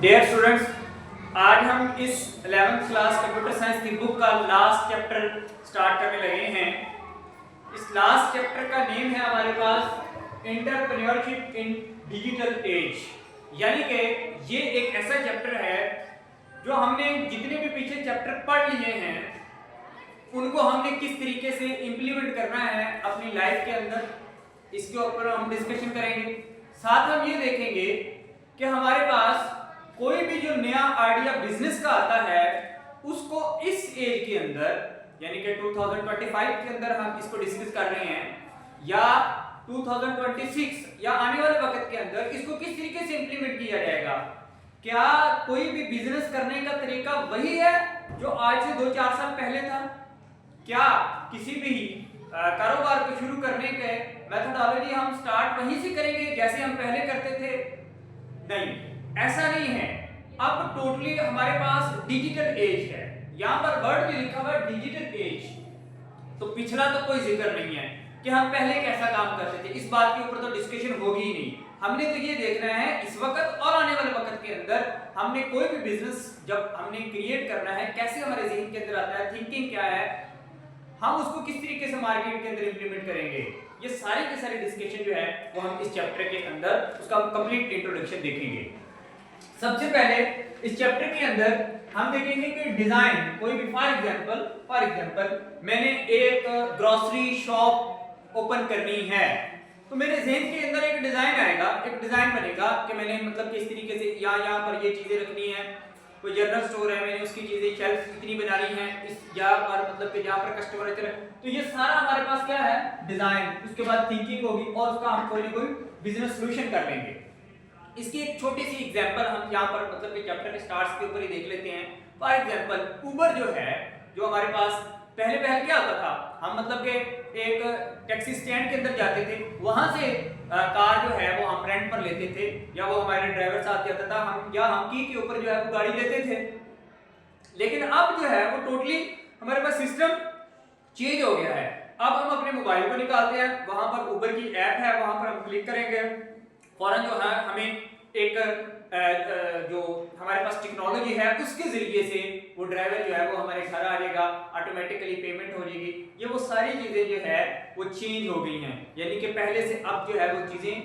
Dear students, आज हम इस 11th क्लास कंप्यूटर साइंस की बुक का लास्ट चैप्टर स्टार्ट करने लगे हैं। इस लास्ट चैप्टर का नेम है हमारे पास एंटरप्रेन्योरशिप इन डिजिटल एज, यानी कि ये एक ऐसा चैप्टर है जो हमने जितने भी पीछे चैप्टर पढ़ लिए हैं उनको हमने किस तरीके से इंप्लीमेंट करना है अपनी लाइफ के अंदर, इसके ऊपर हम डिस्कशन करेंगे। साथ हम ये देखेंगे कि हमारे पास कोई भी जो नया आइडिया बिजनेस का आता है उसको इस एज के अंदर यानी कि 2025 के अंदर हम इसको डिस्कस कर रहे हैं या 2026 या आने वाले वक्त के अंदर इसको किस तरीके से इंप्लीमेंट किया जाएगा। क्या कोई भी बिजनेस करने का तरीका वही है जो आज से 2-4 साल पहले था? क्या किसी भी कारोबार को शुरू करने के मेथोडोलॉजी हम स्टार्ट वहीं से करेंगे जैसे हम पहले करते थे? नहीं, ऐसा नहीं है। अब टोटली हमारे पास डिजिटल एज है, यहां पर वर्ड जो लिखा हुआ है डिजिटल एज, तो पिछला तो कोई जिक्र नहीं है कि हम पहले कैसा काम करते थे, इस बात के ऊपर तो डिस्कशन होगी ही नहीं। हमने तो ये देखना है इस वक्त और आने वाले वक्त के अंदर हमने कोई भी बिजनेस जब हमने क्रिएट करना है कैसे हमारे ज़हन के अंदर आता है, थिंकिंग क्या है, हम उसको किस तरीके से मार्केट के अंदर इंप्लीमेंट करेंगे, ये सारी के सारी डिस्कशन जो है वो हम इस चैप्टर के अंदर उसका कंप्लीट इंट्रोडक्शन देखेंगे। सबसे पहले इस चैप्टर के अंदर हम देखेंगे कि डिजाइन कोई भी फॉर एग्जांपल मैंने एक ग्रोसरी शॉप ओपन करनी है तो मेरे ज़हन के अंदर एक डिजाइन आएगा, एक डिजाइन बनेगा कि मैंने मतलब किस तरीके से यहाँ पर ये चीजें रखनी है। कोई जनरल स्टोर है, मैंने उसकी चीजें शेल्फ कितनी बनानी है, इस यहाँ पर मतलब कि जहाँ पर कस्टमर चले, तो ये सारा हमारे पास क्या है डिजाइन। उसके बाद थिंकिंग होगी और उसका हम कोई ना कोई बिजनेस सोल्यूशन कर लेंगे। इसकी एक छोटी सी एग्जांपल हम यहाँ पर मतलब कि चैप्टर के स्टार्ट्स के ऊपर ही देख लेते हैं। फॉर एग्जांपल उबर जो है, जो हमारे पास पहले क्या होता था, हम मतलब कि एक टैक्सी स्टैंड के अंदर जाते थे, वहां से कार जो है वो हम रेंट पर लेते थे या वो हमारे ड्राइवर साथ जाता था, हम या हम की के ऊपर जो है वो गाड़ी लेते थे। लेकिन अब जो है वो टोटली हमारे पास सिस्टम चेंज हो गया है। अब हम अपने मोबाइल को निकालते हैं, वहां पर उबर की ऐप है, वहां पर हम क्लिक करेंगे, फौरन जो है हमें एक जो हमारे पास टेक्नोलॉजी है उसके जरिए से वो ड्राइवर जो है वो हमारे घर आ जाएगा, ऑटोमेटिकली पेमेंट हो जाएगी। ये वो सारी चीजें जो है वो चेंज हो गई हैं, यानी कि पहले से अब जो है वो चीजें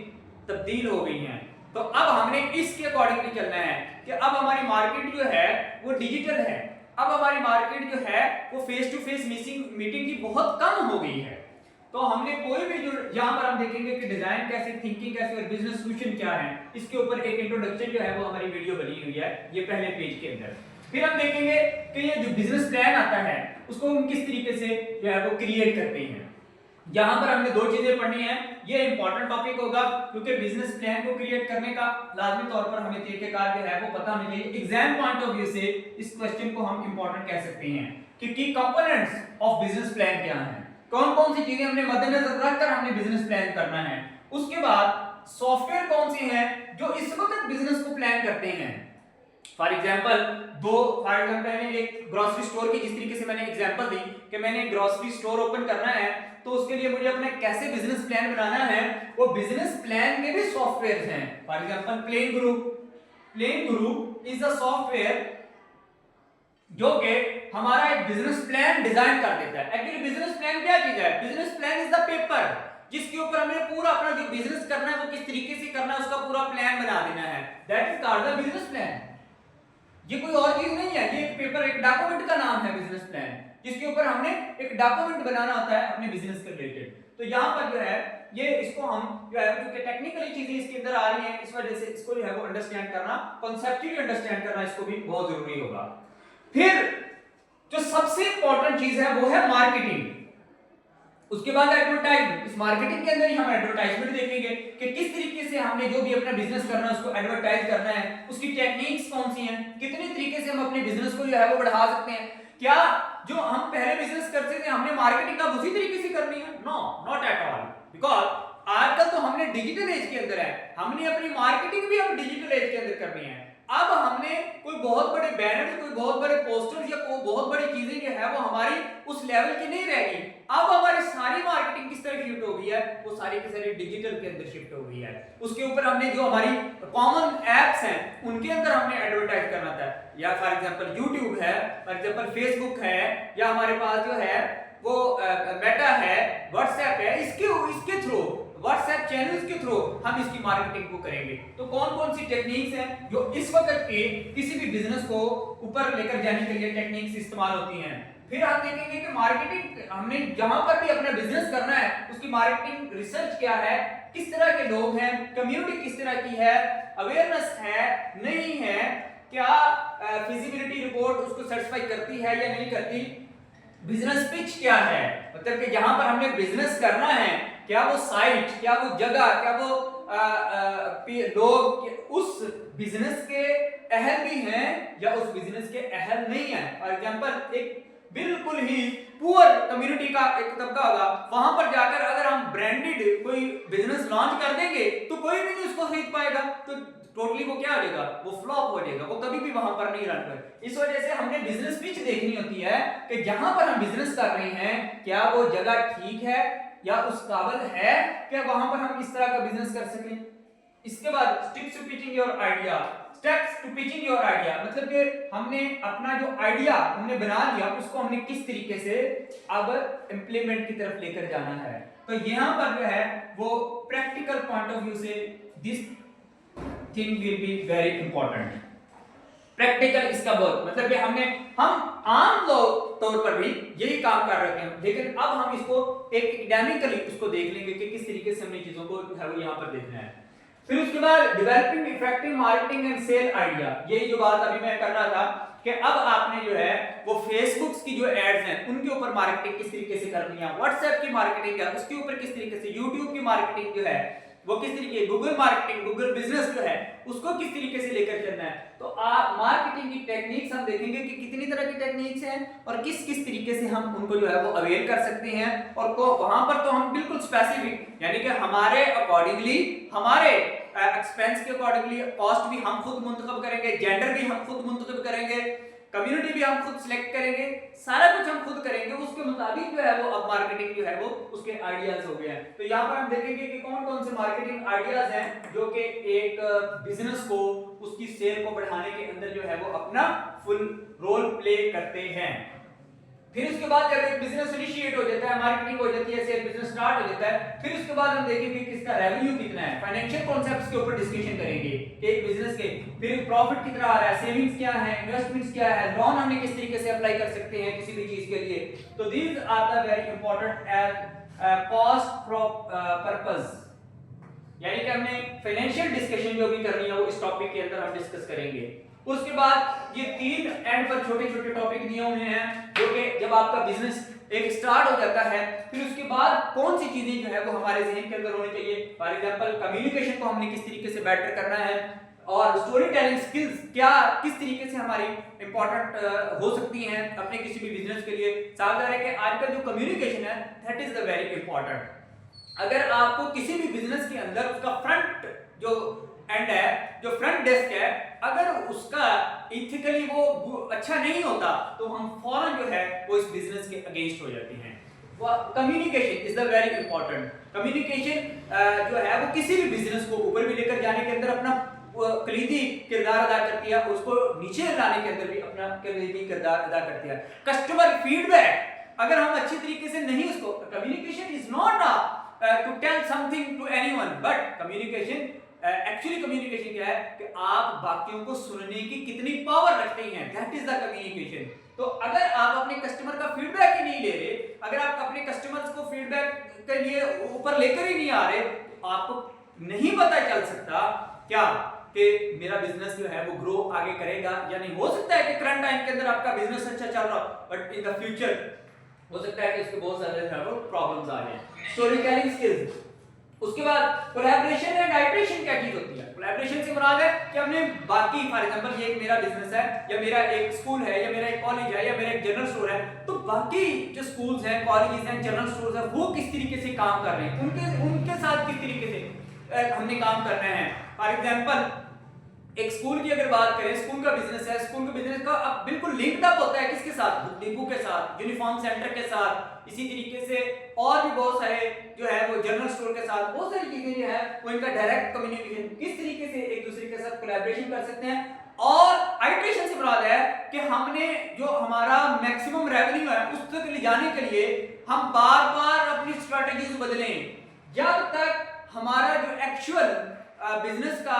तब्दील हो गई हैं। तो अब हमने इसके अकॉर्डिंगली चलना है कि अब हमारी मार्केट जो है वो डिजिटल है। अब हमारी मार्केट जो है वो फेस टू फेस मीटिंग की बहुत कम हो गई है। तो हमने कोई भी जो यहाँ पर हम देखेंगे कि डिजाइन कैसे, थिंकिंग कैसे और बिजनेस सोल्यूशन क्या है, इसके ऊपर एक इंट्रोडक्शन जो है वो हमारी वीडियो बनी हुई है ये पहले पेज के अंदर। फिर हम देखेंगे कि ये जो बिजनेस प्लान आता है उसको हम किस तरीके से जो है वो क्रिएट करते हैं। यहाँ पर हमने 2 चीजें पढ़नी है, ये इंपॉर्टेंट टॉपिक होगा क्योंकि बिजनेस प्लान को क्रिएट करने का लाजमी तौर पर हमें तरीकेकार जो है वो पता होना चाहिए। एग्जाम पॉइंट ऑफ व्यू से इस क्वेश्चन को हम इंपॉर्टेंट कह सकते हैं कि की कंपोनेंट्स ऑफ बिजनेस प्लान क्या हैं, कौन कौन सी चीजें हमने मद्देनजर रखकर हमने बिजनेस प्लान करना है। उसके बाद सॉफ्टवेयर कौन से हैं जो इस वक्त बिजनेस को प्लान करते हैं। फॉर एग्जांपल मैंने एक ग्रोसरी स्टोर की जिस तरीके से मैंने एग्जांपल दी कि मैंने एक ग्रोसरी स्टोर ओपन करना है तो उसके लिए मुझे अपना कैसे बिजनेस प्लान बनाना है, वो बिजनेस प्लान के भी सॉफ्टवेयर हैं। For example plain group is a software जो कि हमारा एक बिजनेस प्लान डिजाइन कर देता है। एक्चुअली बिजनेस प्लान क्या चीज है? Business plan is the paper जिसके ऊपर हमें पूरा अपना जो बिजनेस करना है वो किस तरीके से करना है उसका पूरा प्लान बना देना है। That is called the business plan. ये कोई और चीज नहीं है, ये एक पेपर, एक डॉक्यूमेंट का नाम है बिजनेस प्लान, जिसके ऊपर हमने एक डॉक्यूमेंट बनाना होता है अपने बिजनेस के रिलेटेड। तो यहाँ पर जो है ये इसको हम जो है क्योंकि टेक्निकली चीजें इसके अंदर आ रही हैं, इस वजह से इसको जो है वो अंडरस्टैंड करना, कॉन्सेप्चुअली अंडरस्टैंड करना इसको भी बहुत जरूरी होगा। फिर जो सबसे इंपॉर्टेंट चीज है वो है मार्केटिंग। उसके बाद एडवर्टाइजमेंट। इस मार्केटिंग के अंदर ही हम एडवर्टाइजमेंट देखेंगे कि किस तरीके से हमने जो भी अपना बिजनेस करना है उसको एडवर्टाइज करना है, उसकी टेक्निक्स कौन सी हैं, कितने तरीके से हम अपने बिजनेस को जो है वो बढ़ा सकते हैं। क्या जो हम पहले बिजनेस करते थे हमने मार्केटिंग का उसी तरीके से करनी है? No, not at all, because आजकल तो हमने डिजिटल एज के अंदर है, हमने अपनी मार्केटिंग भी अब डिजिटल एज के अंदर करनी है। अब हमने कोई बहुत बड़े बैनर, कोई बहुत बड़े पोस्टर या कोई बहुत बड़ी चीजें जो है वो हमारी उस लेवल की नहीं रहेगी। अब हमारी सारी मार्केटिंग किस तरह शिफ्ट हो गई है, वो सारी की सारी डिजिटल के अंदर शिफ्ट हो गई है। उसके ऊपर हमने जो हमारी कॉमन एप्स हैं उनके अंदर हमने एडवर्टाइज करना था, या फॉर एग्जांपल यूट्यूब है, फॉर एग्जांपल फेसबुक है, या हमारे पास जो है वो मेटा है, व्हाट्सएप है, इसके थ्रू व्हाट्सएप चैनल्स के थ्रू हम इसकी मार्केटिंग को करेंगे। तो कौन कौन सी टेक्निक्स हैं जो इस वक्त के किसी भी बिजनेस को ऊपर लेकर जाने के लिए टेक्निक्स इस्तेमाल होती हैं। फिर हम देखेंगे कि मार्केटिंग हमने जहां पर भी अपना बिजनेस करना है उसकी मार्केटिंग रिसर्च क्या है, किस तरह के लोग हैं, कम्युनिटी किस तरह की है, अवेयरनेस है नहीं है, क्या फिजिबिलिटी रिपोर्ट उसको सर्टिफाई करती है या नहीं करती, बिजनेस पिच क्या है, मतलब कि जहां पर हमने बिजनेस करना है क्या वो साइट, क्या वो जगह, क्या वो लोग उस बिजनेस के अहल भी हैं या उस बिजनेस के अहल नहीं है। फॉर एग्जांपल एक बिल्कुल ही पुअर कम्युनिटी का एक तबका होगा, वहां पर जाकर अगर हम ब्रांडेड कोई बिजनेस लॉन्च कर देंगे तो कोई भी नहीं उसको खरीद पाएगा, तो टोटली वो क्या हो जाएगा, वो फ्लॉप हो जाएगा, वो कभी भी वहां पर नहीं रन करेगा। इस वजह से हमने बिजनेस पिच देखनी होती है कि जहां पर हम बिजनेस कर रहे हैं क्या वो जगह ठीक है या उस काबिल है कि वहां पर हम इस तरह का बिजनेस कर सकें। इसके बाद steps to pitching your idea, steps to pitching your idea मतलब कि हमने अपना जो आइडिया हमने बना लिया उसको हमने किस तरीके से अब इंप्लीमेंट की तरफ लेकर जाना है। तो यहां पर जो है वो प्रैक्टिकल पॉइंट ऑफ व्यू से this thing will be very important. Practical इसका बहुत मतलब कि हम आम तौर पर भी यही काम कर रहे हैं, लेकिन अब हम इसको एक एकेडमिकली उसको देख लेंगे कि किस तरीके से हमने चीजों को है वो यहाँ पर देखना है। फिर उसके बाद developing effective marketing and sale idea, यही जो बात अभी मैं कर रहा था कि अब आपने जो है वो फेसबुक की जो एड्स हैं उनके ऊपर मार्केटिंग किस तरीके से करनी है, व्हाट्सएप की मार्केटिंग है उसके ऊपर किस तरीके से, यूट्यूब की मार्केटिंग जो है वो किस तरीके, गूगल मार्केटिंग, गूगल बिजनेस जो है उसको किस तरीके से लेकर चलना है। तो आप मार्केटिंग की टेक्निक्स हम देखेंगे कि कितनी तरह की टेक्निक्स हैं और किस किस तरीके से हम उनको जो है वो अवेयर कर सकते हैं, और वहां पर तो हम बिल्कुल स्पेसिफिक यानी कि हमारे अकॉर्डिंगली, हमारे एक्सपेंस के अकॉर्डिंगली कॉस्ट भी हम खुद मुंतखब करेंगे, जेंडर भी हम खुद मुंतखब करेंगे, कम्युनिटी भी हम खुद सिलेक्ट करेंगे, सारा कुछ हम खुद करेंगे, उसके मुताबिक जो है वो अब मार्केटिंग जो है वो उसके आइडियाज हो गए हैं। तो यहाँ पर हम देखेंगे कि कौन कौन से मार्केटिंग आइडियाज हैं जो कि एक बिजनेस को उसकी सेल को बढ़ाने के अंदर जो है वो अपना फुल रोल प्ले करते हैं। फिर उसके बाद जब एक बिजनेस इनिशिएट हो जाता है, मार्केटिंग हो जाती है, सेल बिजनेस स्टार्ट हो जाता है, फिर उसके बाद हम देखेंगे कि इसका रेवेन्यू कितना है, फाइनेंशियल कॉन्सेप्ट्स के ऊपर डिस्कशन करेंगे कि एक बिजनेस के फिर प्रॉफिट कितना आ रहा है, सेविंग्स क्या है, इन्वेस्टमेंट्स क्या है, लोन हमने किस तरीके से अप्लाई कर सकते हैं किसी भी चीज के लिए। तो these are the very important as cost purpose, यानी कि हमने फाइनेंशियल डिस्कशन जो भी करनी है वो इस टॉपिक के अंदर हम डिस्कस करेंगे। उसके बाद ये तीन एंड पर छोटे छोटे टॉपिक दिए हुए हैं जो कि जब आपका बिजनेस एक स्टार्ट हो जाता है फिर उसके बाद कौन सी चीजें जो है वो हमारे जहन के अंदर होनी चाहिए। फॉर एग्जांपल कम्युनिकेशन को हमने किस तरीके से बेटर करना है, और स्टोरी टेलिंग स्किल्स क्या किस तरीके से हमारी इंपॉर्टेंट हो सकती हैं अपने किसी भी बिजनेस के लिए। सावधान है कि आजकल जो कम्युनिकेशन है that is the very important. अगर आपको किसी भी बिजनेस के अंदर उसका फ्रंट जो एंड है, जो फ्रंट डेस्क है, अगर उसका इथिकली वो अच्छा नहीं होता तो हम फौरन जो है वो इस बिजनेस के अगेंस्ट हो जाते हैं। Communication is the very important. Communication जो है वो किसी भी बिजनेस को ऊपर भी लेकर जाने के अंदर अपना कलीदी किरदार अदा करती है, उसको नीचे लाने के अंदर भी अपना कलीदी किरदार अदा करती है। कस्टमर फीडबैक अगर हम अच्छी तरीके से नहीं उसको, communication is not to tell something to anyone, but communication actually communication क्या है कि आप बाकियों को सुनने की कितनी पावर रखते हैं, दैट इज द कम्युनिकेशन। तो अगर आप अपने कस्टमर का फीडबैक ही नहीं ले रहे, अगर आप अपने कस्टमर्स को फीडबैक के लिए ऊपर लेकर ही नहीं आ रहे, तो आपको नहीं पता चल सकता क्या कि मेरा बिजनेस जो है वो ग्रो आगे करेगा या नहीं। हो सकता है कि करंट टाइम के अंदर आपका बिजनेस अच्छा चल रहा, बट इन द फ्यूचर हो सकता है कि इसके बहुत सारे प्रॉब्लम्स आ जाएं। स्टोरी टेलिंग स्किल्स, उसके बाद कोलैबोरेशन एंड आइटरेशन क्या चीज होती है। कोलैबोरेशन से मुराद है कि हमने बाकी फॉर एग्जांपल ये एक मेरा बिजनेस है या मेरा एक स्कूल है या मेरा एक कॉलेज है या मेरा एक जनरल स्टोर है, तो बाकी जो स्कूल्स हैं, कॉलेजेस हैं, जनरल स्टोर्स हैं, वो किस तरीके से काम कर रहे हैं, उनके साथ किस तरीके से हमने काम करना है। फॉर एग्जांपल एक स्कूल की अगर बात करें, स्कूल का बिजनेस है, स्कूल का बिजनेस का अब बिल्कुल लिंक्ड अप होता है किसके साथ, बुक डिपो के साथ, यूनिफॉर्म सेंटर के साथ, इसी तरीके से और भी बहुत सारे जो है वो जनरल स्टोर के साथ, बहुत सारी चीजें जो है वो इनका डायरेक्ट कम्युनिकेशन किस तरीके से एक दूसरे के साथ कोलैबोरेशन कर सकते हैं। और आइटरेशन से मुराद है कि हमने जो हमारा मैक्सिमम रेवेन्यू है उस तक ले जाने के लिए हम बार बार अपनी स्ट्रेटजीज बदलें। जब तक हमारा जो एक्चुअल बिजनेस का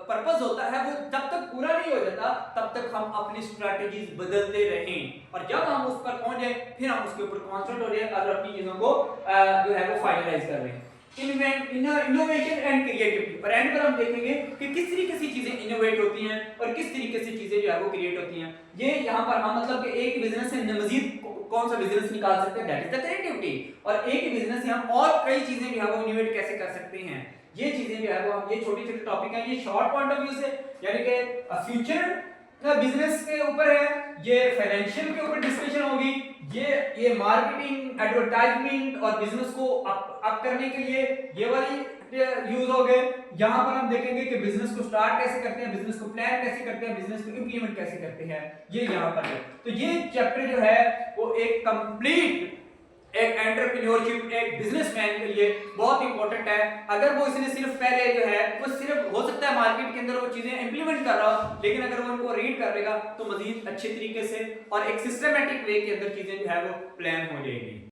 पर्पस होता है वो जब तक पूरा नहीं हो जाता तब तक हम अपनी स्ट्रेटजीज बदलते रहें, और जब हम उस पर पहुंच जाए फिर हम उसके ऊपर कॉन्सेंट्रेट हो जाए और अपनी चीजों को जो है वो फाइनलाइज कर लें। इनोवेशन एंड क्रिएटिविटी, और एंड पर हम देखेंगे कि किस तरीके से चीजें इनोवेट होती हैं और किस तरीके से चीजें जो है वो क्रिएट होती हैं। ये यहाँ पर हम मतलब कि एक बिजनेस से मजीद कौन सा बिजनेस निकाल सकते हैं, दैट इज द क्रिएटिविटी, और एक ही बिजनेस से हम और कई चीजें जो है वो इनोवेट कैसे कर सकते हैं। ये चीजें जो है वो हम, ये छोटी छोटी टॉपिक हैं, ये शॉर्ट पॉइंट ऑफ व्यू से यानी कि फ्यूचर बिजनेस के ऊपर है, ये फाइनेंशियल के ऊपर डिस्कशन होगी, ये मार्केटिंग, एडवर्टाइजमेंट और बिजनेस को अप करने के लिए ये वाली यूज हो गए। यहाँ पर हम देखेंगे कि बिजनेस को स्टार्ट कैसे करते हैं, बिजनेस को प्लान कैसे करते हैं, बिजनेस को इंप्लीमेंट कैसे करते हैं, ये यहाँ पर है। तो ये चैप्टर जो है वो एक कंप्लीट एक एंटरप्रेन्योरशिप, एक बिजनेसमैन के लिए बहुत इंपॉर्टेंट है। अगर वो इसने सिर्फ पहले जो है वो सिर्फ हो सकता है मार्केट के अंदर वो चीजें इंप्लीमेंट कर रहा हो, लेकिन अगर वो उनको रीड कर लेगा तो मजीद अच्छे तरीके से और एक सिस्टमैटिक वे के अंदर चीजें जो है वो प्लान हो जाएगी।